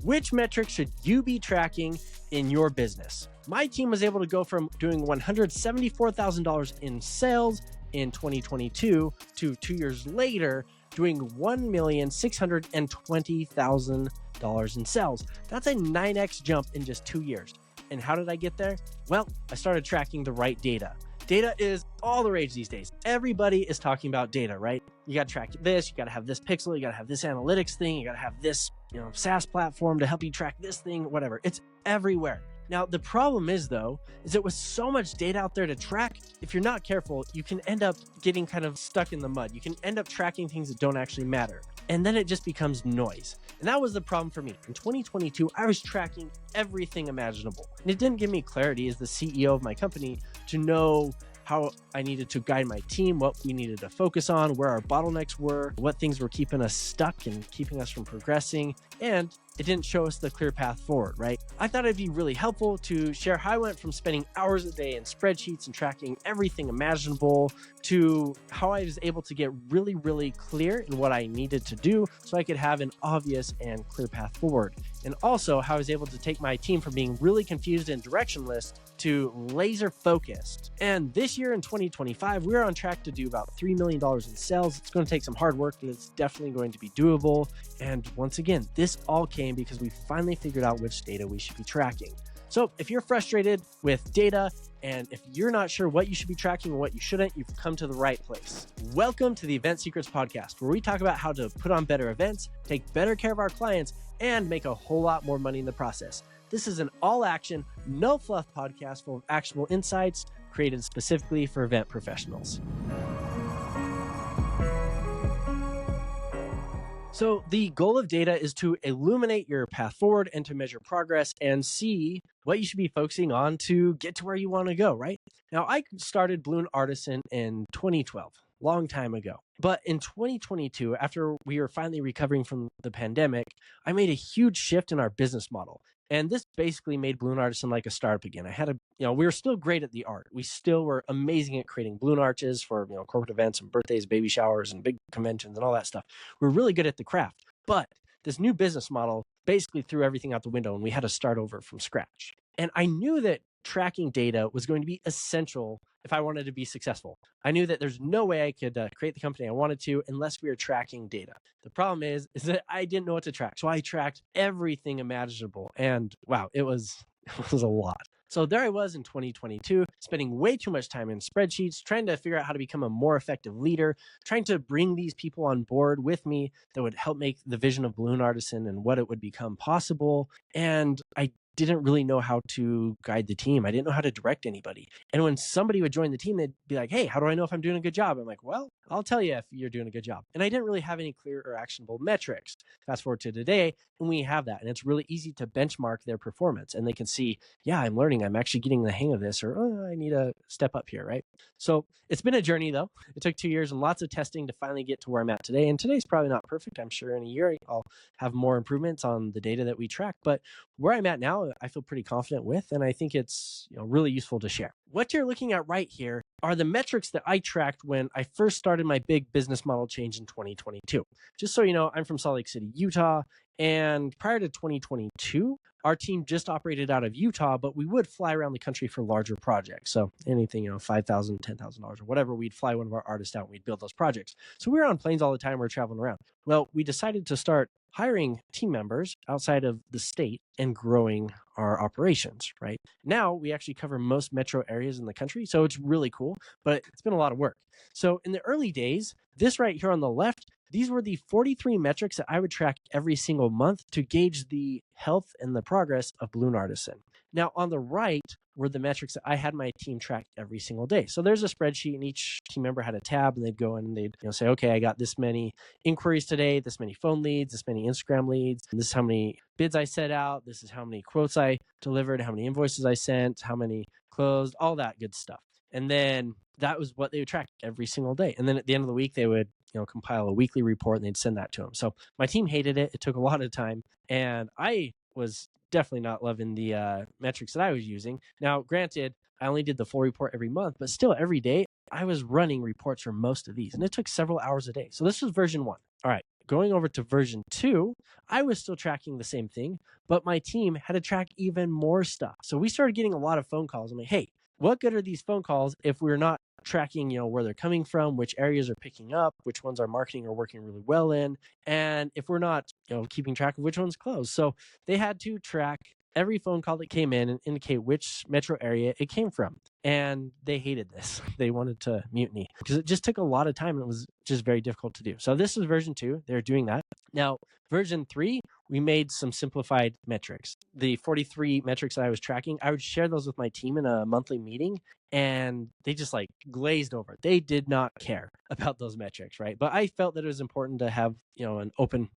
Which metrics should you be tracking in your business? My team was able to go from doing $174,000 in sales in 2022 to 2 years later doing $1,620,000 in sales. That's a 9x jump in just 2 years. And how did I get there? Well, I started tracking the right data. Data is all the rage these days. Everybody is talking about data, right? You got to track this, you got to have this pixel, you got to have this analytics thing, you got to have this, SaaS platform to help you track this thing, whatever. It's everywhere. Now, the problem is it with so much data out there to track, if you're not careful, you can end up getting kind of stuck in the mud. You can end up tracking things that don't actually matter. And then it just becomes noise. And that was the problem for me. In 2022, I was tracking everything imaginable. And it didn't give me clarity as the CEO of my company to know how I needed to guide my team, what we needed to focus on, where our bottlenecks were, what things were keeping us stuck and keeping us from progressing. And it didn't show us the clear path forward, right? I thought it'd be really helpful to share how I went from spending hours a day in spreadsheets and tracking everything imaginable to how I was able to get really, really clear in what I needed to do so I could have an obvious and clear path forward. And also how I was able to take my team from being really confused and directionless to laser focused. And this year in 2025, we're on track to do about $3 million in sales. It's going to take some hard work, but it's definitely going to be doable. And once again, this all came because we finally figured out which data we should be tracking. So if you're frustrated with data and if you're not sure what you should be tracking and what you shouldn't, you've come to the right place. Welcome to the Event Secrets Podcast, where we talk about how to put on better events, take better care of our clients, and make a whole lot more money in the process. This is an all-action, no-fluff podcast full of actionable insights created specifically for event professionals. So the goal of data is to illuminate your path forward and to measure progress and see what you should be focusing on to get to where you want to go, right? Now, I started Balloon Artisan in 2012, long time ago. But in 2022, after we were finally recovering from the pandemic, I made a huge shift in our business model. And this basically made Balloon Artisan like a startup again. We were still great at the art. We still were amazing at creating balloon arches for, corporate events and birthdays, baby showers, and big conventions and all that stuff. We were really good at the craft. But this new business model basically threw everything out the window and we had to start over from scratch. And I knew that tracking data was going to be essential if I wanted to be successful. I knew that there's no way I could create the company I wanted to unless we were tracking data. The problem is that I didn't know what to track. So I tracked everything imaginable. And wow, it was a lot. So there I was in 2022, spending way too much time in spreadsheets, trying to figure out how to become a more effective leader, trying to bring these people on board with me that would help make the vision of Balloon Artisan and what it would become possible. And I didn't really know how to guide the team. I didn't know how to direct anybody. And when somebody would join the team, they'd be like, hey, how do I know if I'm doing a good job? I'm like, well, I'll tell you if you're doing a good job. And I didn't really have any clear or actionable metrics. Fast forward to today, and we have that. And it's really easy to benchmark their performance. And they can see, yeah, I'm learning. I'm actually getting the hang of this, or I need a step up here, right? So it's been a journey, though. It took 2 years and lots of testing to finally get to where I'm at today. And today's probably not perfect. I'm sure in a year, I'll have more improvements on the data that we track. But where I'm at now, I feel pretty confident with, and I think it's really useful to share. What you're looking at right here are the metrics that I tracked when I first started my big business model change in 2022. Just so you know, I'm from Salt Lake City, Utah, and prior to 2022, our team just operated out of Utah, but we would fly around the country for larger projects. So anything, $5,000, $10,000 or whatever, we'd fly one of our artists out and we'd build those projects. So we were on planes all the time. We were traveling around. Well, we decided to start hiring team members outside of the state and growing our operations, right? Now we actually cover most metro areas in the country. So it's really cool, but it's been a lot of work. So in the early days, this right here on the left, these were the 43 metrics that I would track every single month to gauge the health and the progress of Balloon Artisan. Now on the right were the metrics that I had my team track every single day. So there's a spreadsheet and each team member had a tab and they'd go in and they'd say, okay, I got this many inquiries today, this many phone leads, this many Instagram leads, and this is how many bids I set out, this is how many quotes I delivered, how many invoices I sent, how many closed, all that good stuff. And then that was what they would track every single day. And then at the end of the week, they would compile a weekly report and they'd send that to them. So my team hated it. It took a lot of time. And I was definitely not loving the metrics that I was using. Now, granted, I only did the full report every month, but still every day I was running reports for most of these. And it took several hours a day. So this was version 1. All right, going over to version 2, I was still tracking the same thing, but my team had to track even more stuff. So we started getting a lot of phone calls. I'm like, hey, what good are these phone calls if we're not tracking, where they're coming from, which areas are picking up, which ones our marketing are working really well in, and if we're not, keeping track of which ones close. So they had to track every phone call that came in and indicate which metro area it came from. And they hated this. They wanted to mutiny because it just took a lot of time and it was just very difficult to do. So this is version 2. They're doing that. Now, version 3, we made some simplified metrics. The 43 metrics that I was tracking, I would share those with my team in a monthly meeting, and they just like glazed over. They did not care about those metrics, right? But I felt that it was important to have, an open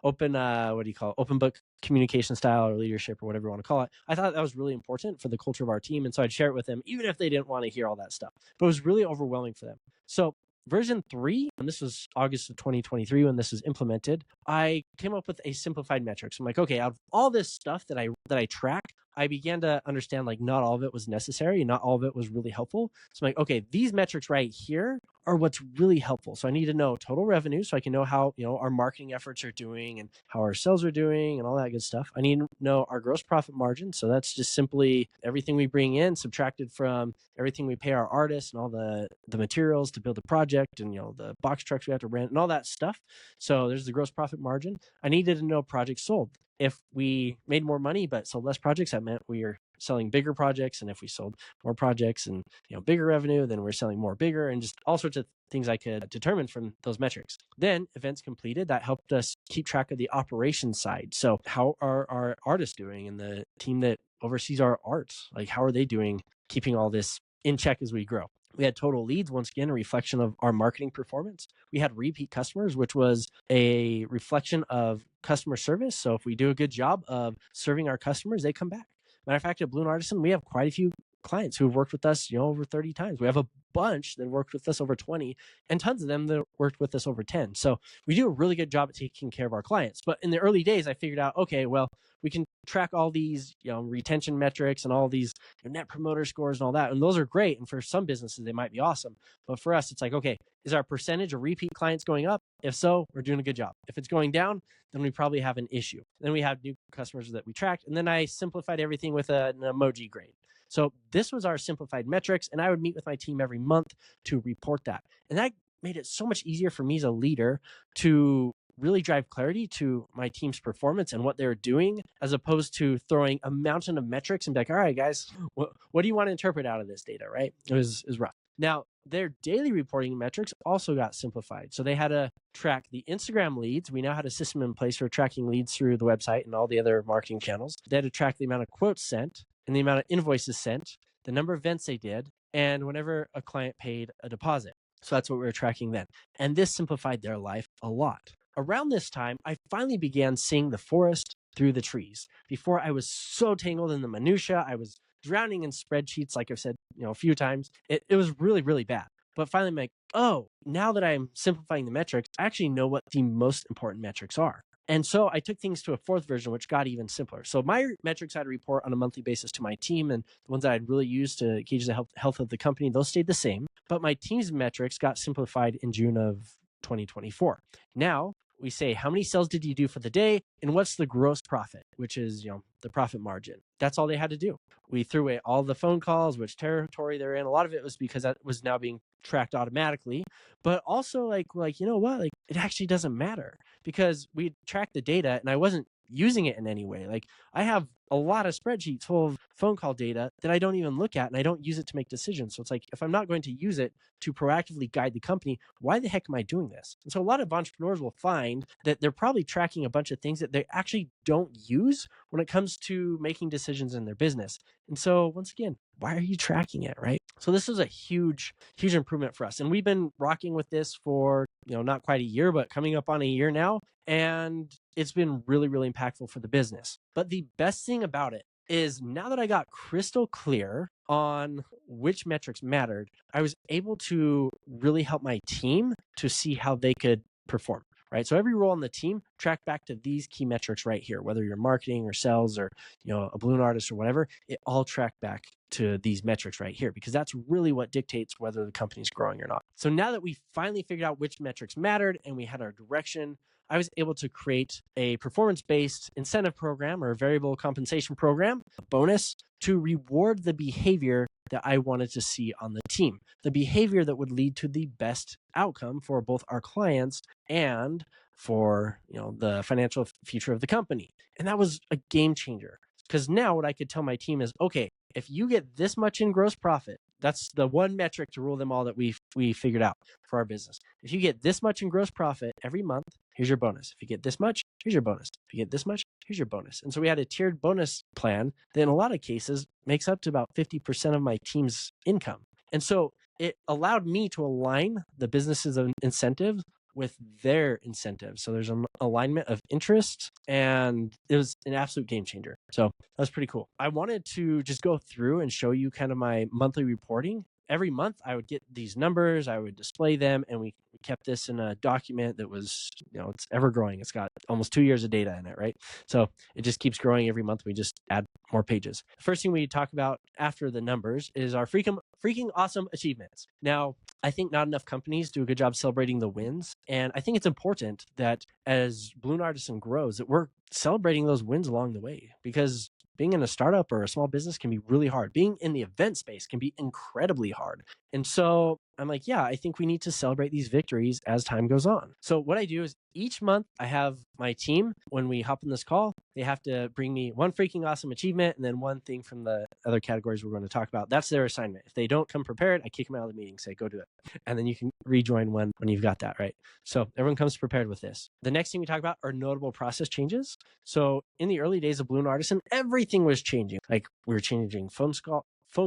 open book communication style or leadership or whatever you want to call it. I thought that was really important for the culture of our team. And so I'd share it with them, even if they didn't want to hear all that stuff. But it was really overwhelming for them. So version 3, and this was August of 2023 when this was implemented, I came up with a simplified metric. So I'm like, okay, out of all this stuff that I track, I began to understand like not all of it was necessary, not all of it was really helpful. So I'm like, okay, these metrics right here are what's really helpful. So I need to know total revenue so I can know how, our marketing efforts are doing and how our sales are doing and all that good stuff. I need to know our gross profit margin. So that's just simply everything we bring in subtracted from everything we pay our artists and all the materials to build the project and, the box trucks we have to rent and all that stuff. So there's the gross profit margin. I needed to know projects sold. If we made more money but sold less projects, that meant we are selling bigger projects. And if we sold more projects and bigger revenue, then we're selling more bigger, and just all sorts of things I could determine from those metrics. Then events completed, that helped us keep track of the operations side. So how are our artists doing and the team that oversees our art? Like, how are they doing keeping all this in check as we grow? We had total leads, once again, a reflection of our marketing performance. We had repeat customers, which was a reflection of customer service. So if we do a good job of serving our customers, they come back. Matter of fact, at Balloon Artisan, we have quite a few clients who've worked with us, over 30 times. We have a bunch that worked with us over 20 and tons of them that worked with us over 10. So we do a really good job at taking care of our clients. But in the early days, I figured out, okay, well, we can track all these, retention metrics and all these net promoter scores and all that. And those are great. And for some businesses, they might be awesome. But for us, it's like, okay, is our percentage of repeat clients going up? If so, we're doing a good job. If it's going down, then we probably have an issue. Then we have new customers that we tracked. And then I simplified everything with an emoji grade. So this was our simplified metrics, and I would meet with my team every month to report that. And that made it so much easier for me as a leader to really drive clarity to my team's performance and what they're doing, as opposed to throwing a mountain of metrics and be like, all right, guys, what do you want to interpret out of this data, right? It was rough. Now, their daily reporting metrics also got simplified. So they had to track the Instagram leads. We now had a system in place for tracking leads through the website and all the other marketing channels. They had to track the amount of quotes sent and the amount of invoices sent, the number of events they did, and whenever a client paid a deposit. So that's what we were tracking then. And this simplified their life a lot. Around this time, I finally began seeing the forest through the trees. Before, I was so tangled in the minutia. I was drowning in spreadsheets, like I've said, a few times. It was really, really bad. But finally, I'm like, oh, now that I'm simplifying the metrics, I actually know what the most important metrics are. And so I took things to a fourth version, which got even simpler. So my metrics I had to report on a monthly basis to my team, and the ones that I'd really used to gauge the health of the company, those stayed the same. But my team's metrics got simplified in June of 2024. Now we say, how many sales did you do for the day? And what's the gross profit, which is, the profit margin. That's all they had to do. We threw away all the phone calls, which territory they're in. A lot of it was because that was now being tracked automatically, but also like, you know what? Like, it actually doesn't matter because we tracked the data and I wasn't using it in any way. Like, I have a lot of spreadsheets full of phone call data that I don't even look at, and I don't use it to make decisions. So it's like, if I'm not going to use it to proactively guide the company, why the heck am I doing this? And so a lot of entrepreneurs will find that they're probably tracking a bunch of things that they actually don't use when it comes to making decisions in their business. And so once again, why are you tracking it, right? So this is a huge, huge improvement for us. And we've been rocking with this for, not quite a year, but coming up on a year now. And it's been really, really impactful for the business. But the best thing about it is, now that I got crystal clear on which metrics mattered, I was able to really help my team to see how they could perform. Right. So every role on the team track back to these key metrics right here, whether you're marketing or sales or, a balloon artist or whatever, it all track back to these metrics right here, because that's really what dictates whether the company's growing or not. So now that we finally figured out which metrics mattered and we had our direction, I was able to create a performance-based incentive program or a variable compensation program, a bonus, to reward the behavior that I wanted to see on the team, the behavior that would lead to the best outcome for both our clients and for the financial future of the company. And that was a game changer, because now what I could tell my team is, okay, if you get this much in gross profit, that's the one metric to rule them all that we figured out for our business. If you get this much in gross profit every month, here's your bonus. If you get this much, here's your bonus. If you get this much, here's your bonus. And so we had a tiered bonus plan that in a lot of cases makes up to about 50% of my team's income. And so it allowed me to align the business's incentives with their incentives. So there's an alignment of interest, and it was an absolute game changer. So that was pretty cool. I wanted to just go through and show you kind of my monthly reporting. Every month I would get these numbers, I would display them, and we kept this in a document that was, it's ever growing. It's got almost 2 years of data in it, right? So it just keeps growing every month. We just add more pages. The first thing we talk about after the numbers is our freaking awesome achievements. Now, I think not enough companies do a good job celebrating the wins. And I think it's important that as Balloon Artisan grows, that we're celebrating those wins along the way, because being in a startup or a small business can be really hard. Being in the event space can be incredibly hard. And so I'm like, yeah, I think we need to celebrate these victories as time goes on. So what I do is each month I have my team, when we hop in this call, they have to bring me one freaking awesome achievement and then one thing from the other categories we're going to talk about. That's their assignment. If they don't come prepared, I kick them out of the meeting, say, go do it. And then you can rejoin when you've got that, right? So everyone comes prepared with this. The next thing we talk about are notable process changes. So in the early days of Balloon Artisan, everything was changing. Like we were changing phone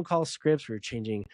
call scripts, we were changing,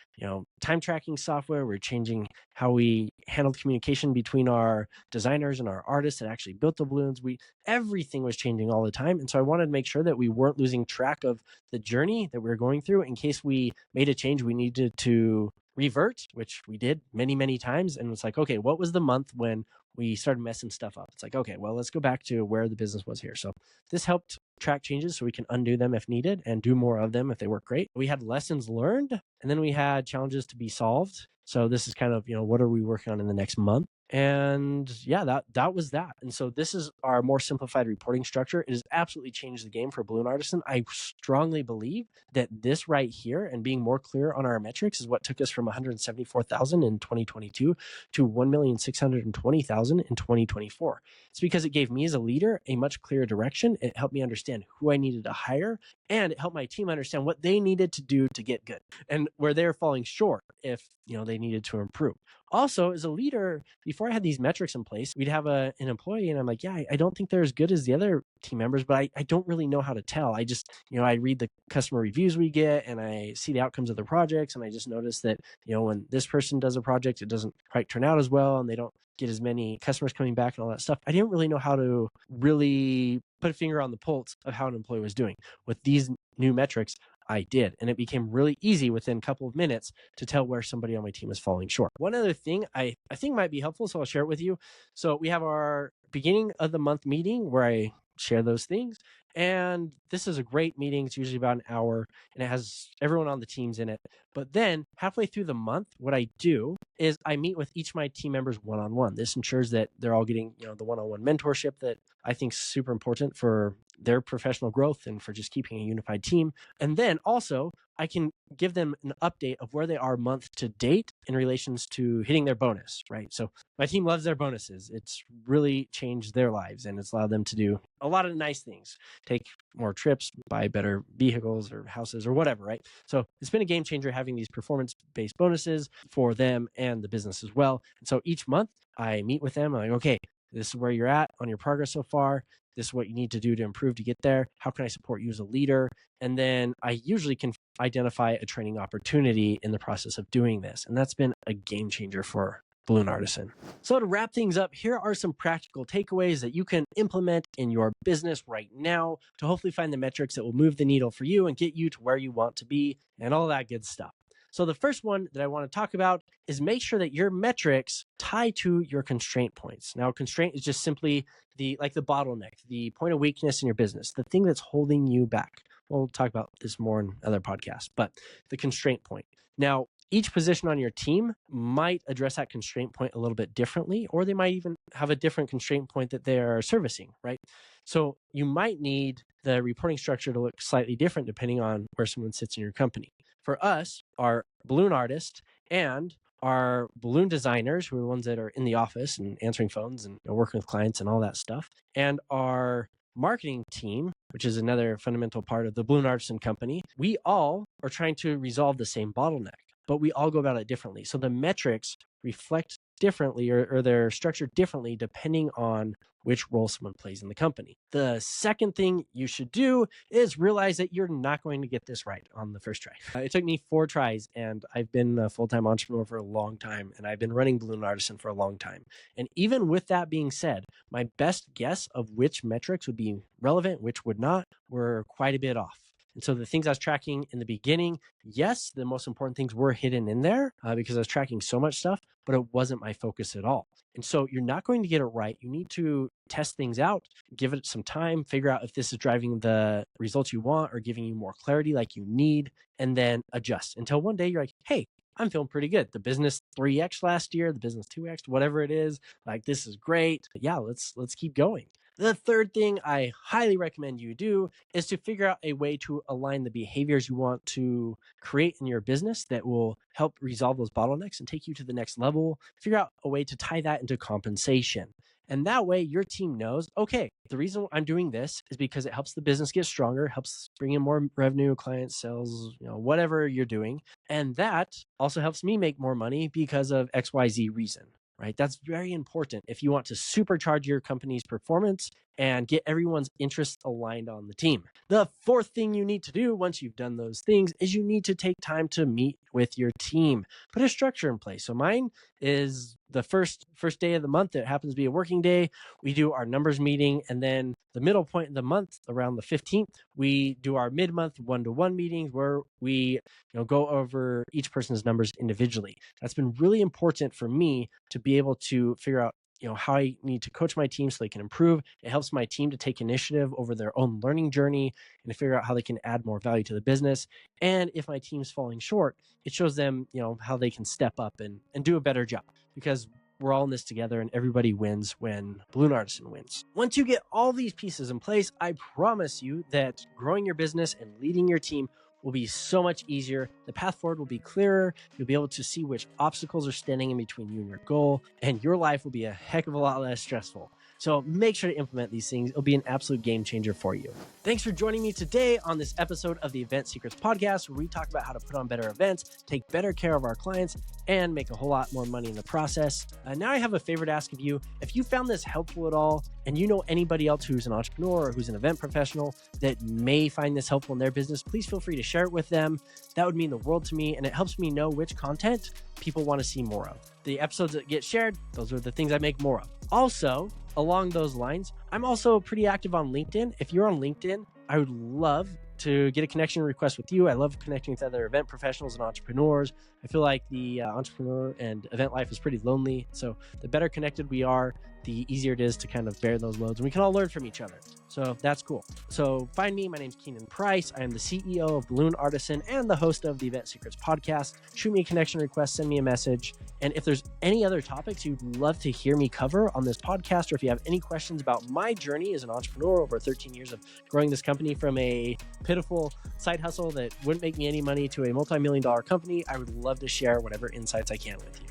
time tracking software, we were changing how we handled communication between our designers and our artists that actually built the balloons. Everything was changing all the time. And so I wanted to make sure that we weren't losing track of the journey that we were going through. In case we made a change, we needed to revert, which we did many, many times. And it's like, okay, what was the month when we started messing stuff up? It's like, okay, well, let's go back to where the business was here. So this helped track changes so we can undo them if needed and do more of them if they work great. We had lessons learned, and then we had challenges to be solved. So this is kind of, what are we working on in the next month? And yeah, that was that. And so this is our more simplified reporting structure. It has absolutely changed the game for Balloon Artisan. I strongly believe that this right here and being more clear on our metrics is what took us from 174,000 in 2022 to 1,620,000 in 2024. It's because it gave me as a leader a much clearer direction. It helped me understand who I needed to hire, and it helped my team understand what they needed to do to get good and where they're falling short if they needed to improve. Also, as a leader, before I had these metrics in place, we'd have an employee and I'm like, yeah, I don't think they're as good as the other team members, but I don't really know how to tell. I just, I read the customer reviews we get and I see the outcomes of the projects. And I just notice that, when this person does a project, it doesn't quite turn out as well. And they don't get as many customers coming back and all that stuff. I didn't really know how to really put a finger on the pulse of how an employee was doing. With these new metrics, I did. And it became really easy within a couple of minutes to tell where somebody on my team is falling short. One other thing I think might be helpful, so I'll share it with you. So we have our beginning of the month meeting where I share those things. And this is a great meeting. It's usually about an hour and it has everyone on the teams in it. But then halfway through the month, what I do is I meet with each of my team members one-on-one. This ensures that they're all getting, the one-on-one mentorship that I think is super important for their professional growth and for just keeping a unified team. And then also I can give them an update of where they are month to date in relations to hitting their bonus, right? So my team loves their bonuses. It's really changed their lives and it's allowed them to do a lot of nice things, take more trips, buy better vehicles or houses or whatever, right? So it's been a game changer having these performance-based bonuses for them and the business as well. And so each month I meet with them. I'm like, okay, this is where you're at on your progress so far. This is what you need to do to improve to get there. How can I support you as a leader? And then I usually can identify a training opportunity in the process of doing this. And that's been a game changer for Balloon Artisan. So to wrap things up, here are some practical takeaways that you can implement in your business right now to hopefully find the metrics that will move the needle for you and get you to where you want to be and all that good stuff. So the first one that I want to talk about is make sure that your metrics tie to your constraint points. Now, constraint is just simply the bottleneck, the point of weakness in your business, the thing that's holding you back. We'll talk about this more in other podcasts, but the constraint point. Now, Each position on your team might address that constraint point a little bit differently, or they might even have a different constraint point that they are servicing, right? So you might need the reporting structure to look slightly different depending on where someone sits in your company. For us, our balloon artist and our balloon designers, who are the ones that are in the office and answering phones and working with clients and all that stuff, and our marketing team, which is another fundamental part of the balloon artisan company, we all are trying to resolve the same bottleneck, but we all go about it differently. So the metrics reflect differently, or they're structured differently depending on which role someone plays in the company. The second thing you should do is realize that you're not going to get this right on the first try. It took me 4 tries, and I've been a full-time entrepreneur for a long time, and I've been running Balloon Artisan for a long time. And even with that being said, my best guess of which metrics would be relevant, which would not, were quite a bit off. And so the things I was tracking in the beginning, yes, the most important things were hidden in there because I was tracking so much stuff, but it wasn't my focus at all. And so you're not going to get it right. You need to test things out, give it some time, figure out if this is driving the results you want or giving you more clarity like you need, and then adjust until one day you're like, hey, I'm feeling pretty good. The business 3x last year, the business 2x, whatever it is, like this is great. Yeah, let's keep going. The third thing I highly recommend you do is to figure out a way to align the behaviors you want to create in your business that will help resolve those bottlenecks and take you to the next level. Figure out a way to tie that into compensation. And that way your team knows, okay, the reason I'm doing this is because it helps the business get stronger, helps bring in more revenue, clients, sales, whatever you're doing. And that also helps me make more money because of XYZ reason. Right? That's very important if you want to supercharge your company's performance and get everyone's interests aligned on the team. The fourth thing you need to do once you've done those things is you need to take time to meet with your team. Put a structure in place. So mine is the first day of the month. It happens to be a working day. We do our numbers meeting, and then the middle point of the month, around the 15th, we do our mid-month one-to-one meetings where we go over each person's numbers individually. That's been really important for me to be able to figure out how I need to coach my team so they can improve. It helps my team to take initiative over their own learning journey and to figure out how they can add more value to the business. And if my team's falling short, it shows them, how they can step up and do a better job, because we're all in this together and everybody wins when Balloon Artisan wins. Once you get all these pieces in place, I promise you that growing your business and leading your team will be so much easier. The path forward will be clearer. You'll be able to see which obstacles are standing in between you and your goal, and your life will be a heck of a lot less stressful. So make sure to implement these things. It'll be an absolute game changer for you. Thanks for joining me today on this episode of the Event Secrets Podcast, where we talk about how to put on better events, take better care of our clients, and make a whole lot more money in the process. Now I have a favor to ask of you. If you found this helpful at all, and you know anybody else who's an entrepreneur or who's an event professional that may find this helpful in their business, please feel free to share it with them. That would mean the world to me, and it helps me know which content people want to see more of. The episodes that get shared, those are the things I make more of. Also, along those lines, I'm also pretty active on LinkedIn. If you're on LinkedIn, I would love to get a connection request with you. I love connecting with other event professionals and entrepreneurs. I feel like the entrepreneur and event life is pretty lonely. So the better connected we are, the easier it is to kind of bear those loads, and we can all learn from each other. So that's cool. So find me. My name's Keenan Price. I am the CEO of Balloon Artisan and the host of the Event Secrets Podcast. Shoot me a connection request, send me a message. And if there's any other topics you'd love to hear me cover on this podcast, or if you have any questions about my journey as an entrepreneur over 13 years of growing this company from a pitiful side hustle that wouldn't make me any money to a multi-million-dollar company, I would love to share whatever insights I can with you.